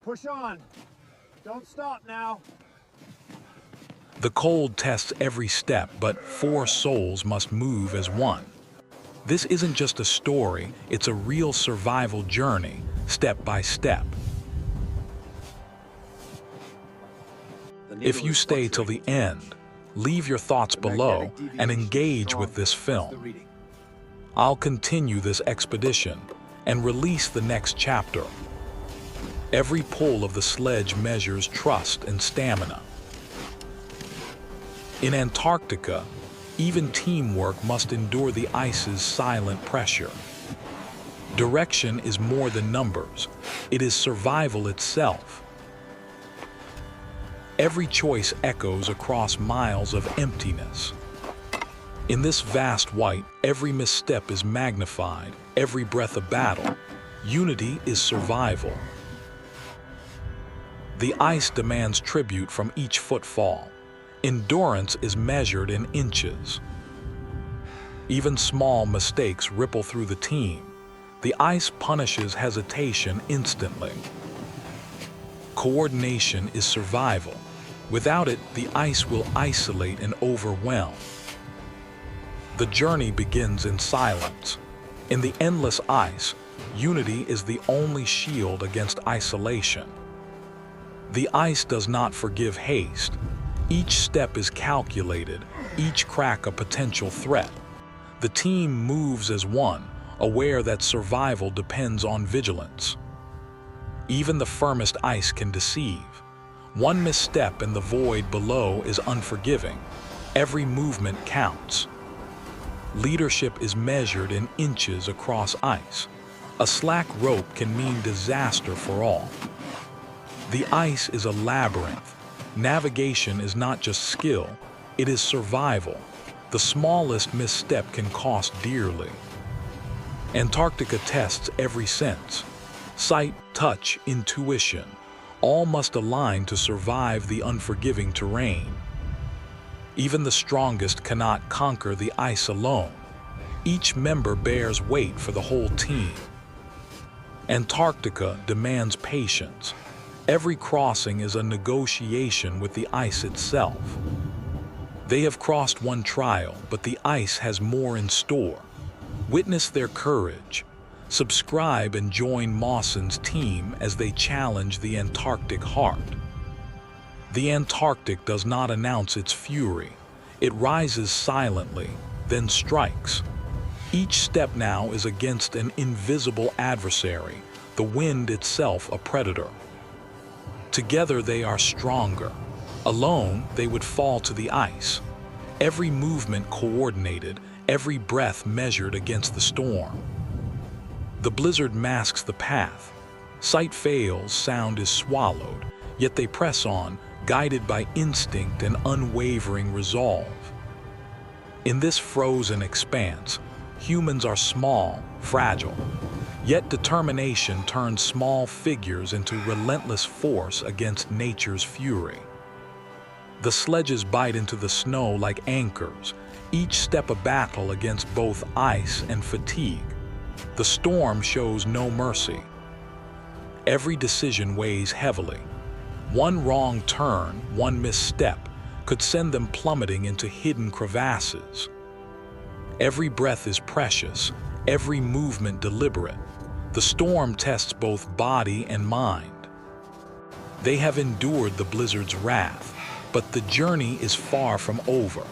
Push on. Don't stop now. The cold tests every step, but 4 souls must move as one. This isn't just a story, it's a real survival journey, step by step. If you stay till the end, leave your thoughts below and engage with this film. I'll continue this expedition and release the next chapter. Every pull of the sledge measures trust and stamina. In Antarctica, even teamwork must endure the ice's silent pressure. Direction is more than numbers, it is survival itself. Every choice echoes across miles of emptiness. In this vast white, every misstep is magnified, every breath a battle. Unity is survival. The ice demands tribute from each footfall. Endurance is measured in inches. Even small mistakes ripple through the team. The ice punishes hesitation instantly. Coordination is survival. Without it, the ice will isolate and overwhelm. The journey begins in silence. In the endless ice, unity is the only shield against isolation. The ice does not forgive haste. Each step is calculated, each crack a potential threat. The team moves as one, aware that survival depends on vigilance. Even the firmest ice can deceive. One misstep and the void below is unforgiving. Every movement counts. Leadership is measured in inches across ice. A slack rope can mean disaster for all. The ice is a labyrinth. Navigation is not just skill, it is survival. The smallest misstep can cost dearly. Antarctica tests every sense. Sight, touch, intuition. All must align to survive the unforgiving terrain. Even the strongest cannot conquer the ice alone. Each member bears weight for the whole team. Antarctica demands patience. Every crossing is a negotiation with the ice itself. They have crossed one trial, but the ice has more in store. Witness their courage. Subscribe and join Mawson's team as they challenge the Antarctic heart. The Antarctic does not announce its fury. It rises silently, then strikes. Each step now is against an invisible adversary, the wind itself a predator. Together they are stronger. Alone, they would fall to the ice. Every movement coordinated, every breath measured against the storm. The blizzard masks the path. Sight fails, sound is swallowed, yet they press on, guided by instinct and unwavering resolve. In this frozen expanse, humans are small, fragile, yet determination turns small figures into relentless force against nature's fury. The sledges bite into the snow like anchors, each step a battle against both ice and fatigue. The storm shows no mercy. Every decision weighs heavily. One wrong turn, one misstep, could send them plummeting into hidden crevasses. Every breath is precious, every movement deliberate. The storm tests both body and mind. They have endured the blizzard's wrath, but the journey is far from over.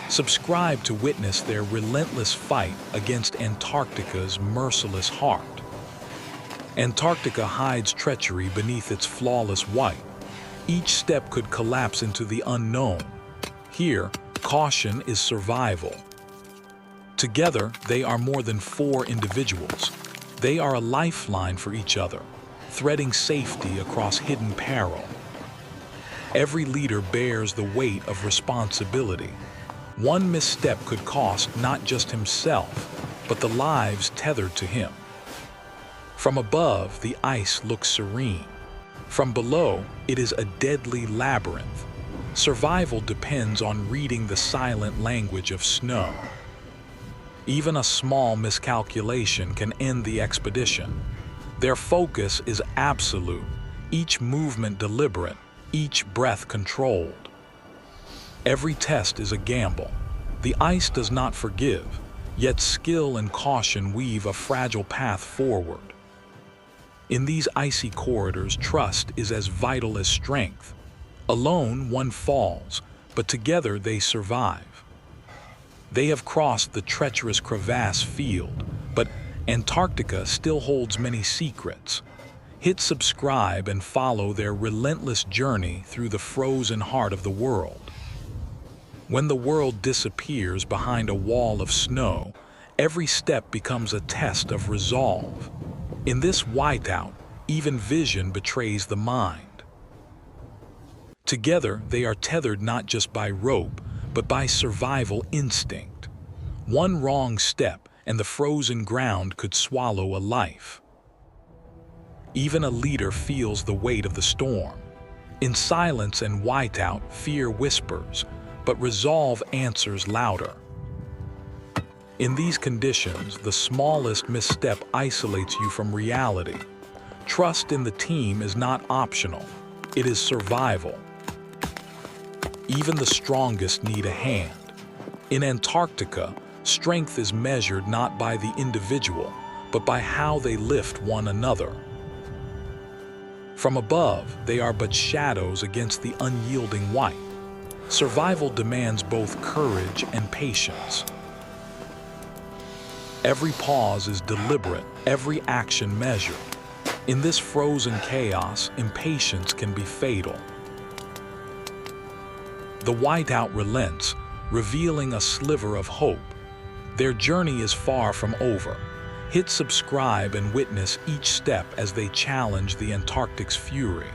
Subscribe to witness their relentless fight against Antarctica's merciless heart. Antarctica hides treachery beneath its flawless white. Each step could collapse into the unknown. Here, caution is survival. Together, they are more than 4 individuals. They are a lifeline for each other, threading safety across hidden peril. Every leader bears the weight of responsibility. One misstep could cost not just himself, but the lives tethered to him. From above, the ice looks serene. From below, it is a deadly labyrinth. Survival depends on reading the silent language of snow. Even a small miscalculation can end the expedition. Their focus is absolute. each movement deliberate, each breath controlled. Every test is a gamble. The ice does not forgive, yet skill and caution weave a fragile path forward. In these icy corridors, trust is as vital as strength. Alone, one falls, but together they survive. They have crossed the treacherous crevasse field, but Antarctica still holds many secrets. Hit subscribe and follow their relentless journey through the frozen heart of the world. When the world disappears behind a wall of snow, every step becomes a test of resolve. In this whiteout, even vision betrays the mind. Together, they are tethered not just by rope, but by survival instinct. One wrong step, and the frozen ground could swallow a life. Even a leader feels the weight of the storm. In silence and whiteout, fear whispers, but resolve answers louder. In these conditions, the smallest misstep isolates you from reality. Trust in the team is not optional, it is survival. Even the strongest need a hand. In Antarctica, strength is measured not by the individual, but by how they lift one another. From above, they are but shadows against the unyielding white. Survival demands both courage and patience. Every pause is deliberate, every action measured. In this frozen chaos, impatience can be fatal. The whiteout relents, revealing a sliver of hope. Their journey is far from over. Hit subscribe and witness each step as they challenge the Antarctic's fury.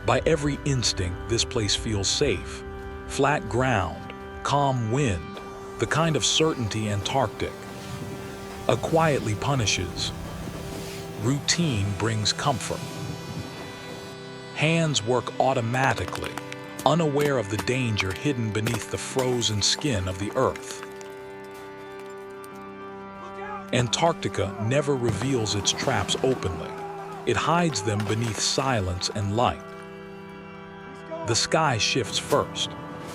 By every instinct, this place feels safe. Flat ground, calm wind, the kind of certainty Antarctic quietly punishes. Routine brings comfort. Hands work automatically, unaware of the danger hidden beneath the frozen skin of the Earth. Antarctica never reveals its traps openly. It hides them beneath silence and light. The sky shifts first,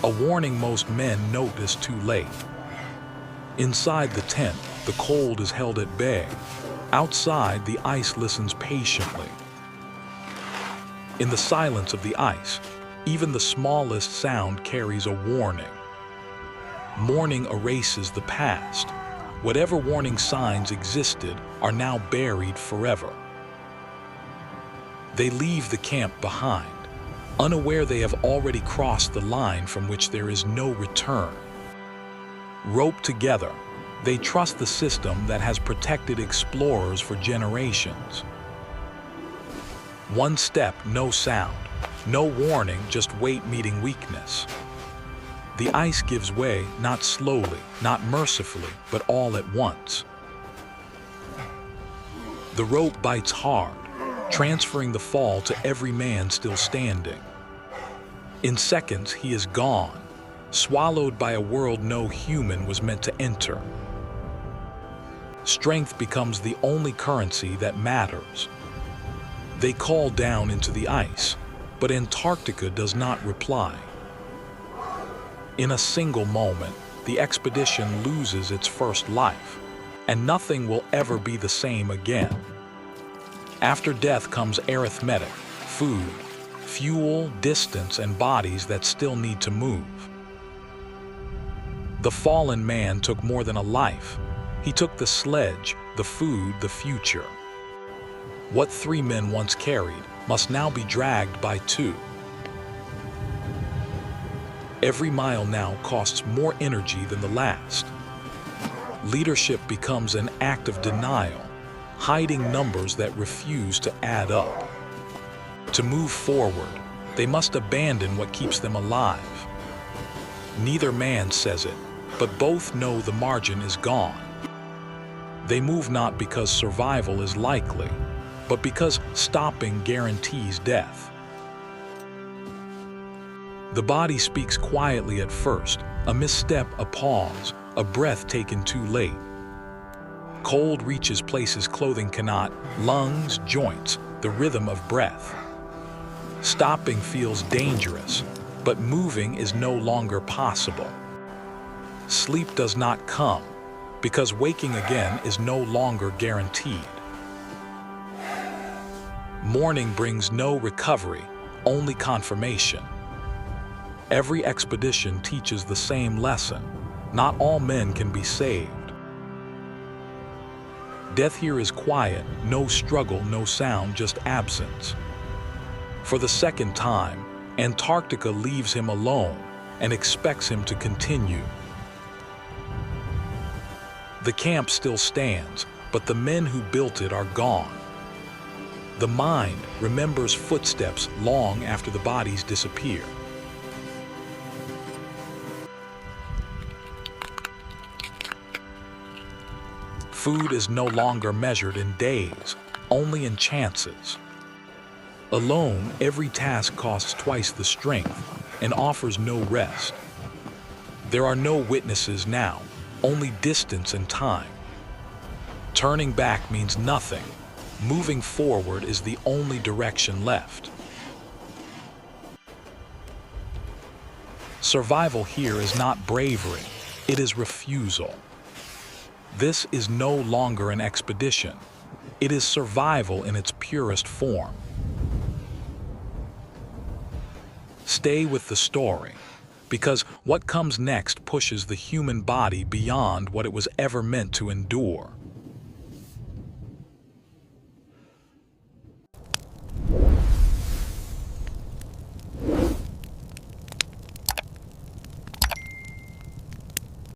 a warning most men notice too late. Inside the tent, the cold is held at bay. Outside, the ice listens patiently. In the silence of the ice, even the smallest sound carries a warning. Mourning erases the past. Whatever warning signs existed are now buried forever. They leave the camp behind, unaware they have already crossed the line from which there is no return. Roped together, they trust the system that has protected explorers for generations. One step, no sound. No warning, just weight meeting weakness. The ice gives way, not slowly, not mercifully, but all at once. The rope bites hard, transferring the fall to every man still standing. In seconds, he is gone, swallowed by a world no human was meant to enter. Strength becomes the only currency that matters. They call down into the ice, but Antarctica does not reply. In a single moment, the expedition loses its first life, and nothing will ever be the same again. After death comes arithmetic, food, fuel, distance, and bodies that still need to move. The fallen man took more than a life. He took the sledge, the food, the future. What 3 men once carried must now be dragged by 2. Every mile now costs more energy than the last. Leadership becomes an act of denial, hiding numbers that refuse to add up. To move forward, they must abandon what keeps them alive. Neither man says it, but both know the margin is gone. They move not because survival is likely, but because stopping guarantees death. The body speaks quietly at first, a misstep, a pause, a breath taken too late. Cold reaches places clothing cannot, lungs, joints. the rhythm of breath. Stopping feels dangerous, but moving is no longer possible. Sleep does not come, because waking again is no longer guaranteed. Morning brings no recovery, only confirmation. Every expedition teaches the same lesson. Not all men can be saved. Death here is quiet, no struggle, no sound, just absence. For the second time, Antarctica leaves him alone and expects him to continue. The camp still stands, but the men who built it are gone. The mind remembers footsteps long after the bodies disappear. Food is no longer measured in days, only in chances. Alone, every task costs twice the strength and offers no rest. There are no witnesses now, only distance and time. Turning back means nothing. Moving forward is the only direction left. Survival here is not bravery, it is refusal. This is no longer an expedition. It is survival in its purest form. Stay with the story, because what comes next pushes the human body beyond what it was ever meant to endure.